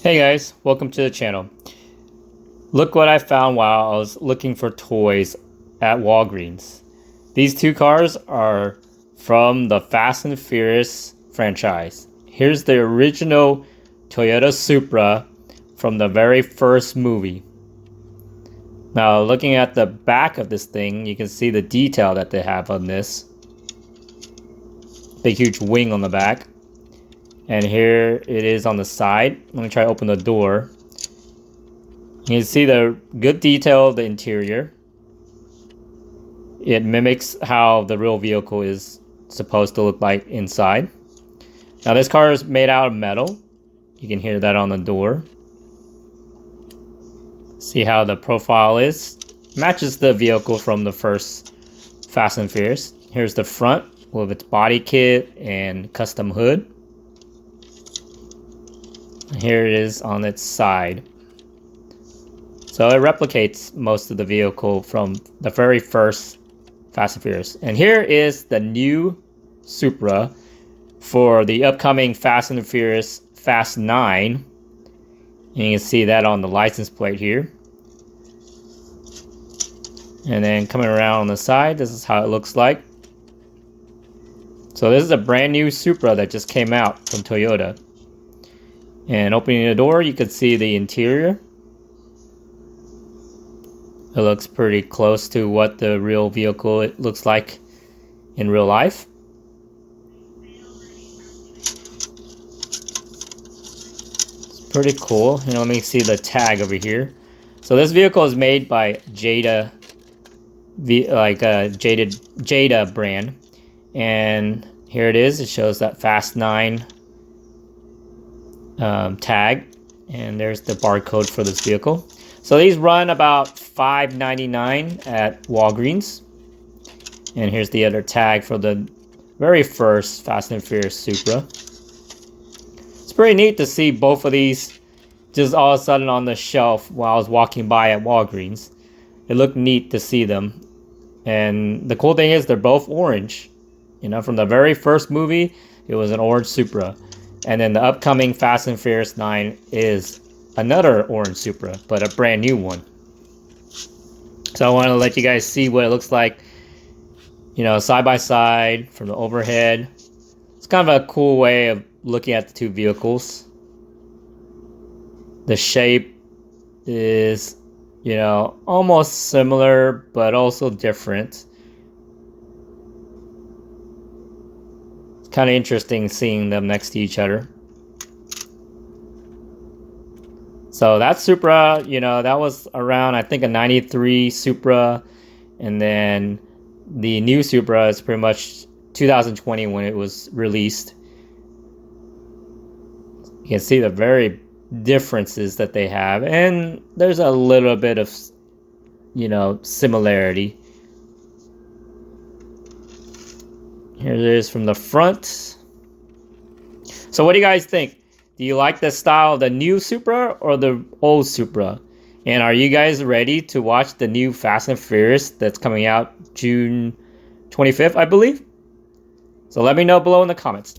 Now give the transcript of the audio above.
Hey guys, welcome to the channel. Look what I found while I was looking for toys at Walgreens. These two cars are from the Fast and Furious franchise. Here's the original Toyota Supra from the very first movie. Now looking at the back of this thing, you can see the detail that they have on this. Big huge wing on the back. And here it is on the side. Let me try to open the door. You can see the good detail of the interior. It mimics how the real vehicle is supposed to look like inside. Now this car is made out of metal. You can hear that on the door. See how the profile is. Matches the vehicle from the first Fast and Furious. Here's the front with its body kit and custom hood. Here it is on its side. So it replicates most of the vehicle from the very first Fast and Furious. And here is the new Supra for the upcoming Fast and Furious Fast 9. And you can see that on the license plate here. And then coming around on the side, this is how it looks like. So this is a brand new Supra that just came out from Toyota. And opening the door, you can see the interior. It looks pretty close to what the real vehicle it looks like in real life. It's pretty cool. And let me see the tag over here. So this vehicle is made by Jada, Jada brand. And here it is. It shows that Fast 9 tag, and there's the barcode for this vehicle. So these run about $5.99 at Walgreens, and here's the other tag for the very first Fast and Furious Supra. It's pretty neat to see both of these just all of a sudden on the shelf while I was walking by at Walgreens. It looked neat to see them, and the cool thing is they're both orange. You know, from the very first movie, it was an orange Supra. And then the upcoming Fast and Furious 9 is another orange Supra, but a brand new one. So I want to let you guys see what it looks like, you know, side by side from the overhead. It's kind of a cool way of looking at the two vehicles. The shape is, you know, almost similar, but also different. Kind of interesting seeing them next to each other. So that Supra, you know, that was around, I think, a 93 Supra. And then the new Supra is pretty much 2020 when it was released. You can see the very differences that they have. And there's a little bit of, you know, similarity. Here it is from the front. So what do you guys think? Do you like the style of the new Supra or the old Supra? And are you guys ready to watch the new Fast and Furious that's coming out June 25th, I believe? So let me know below in the comments.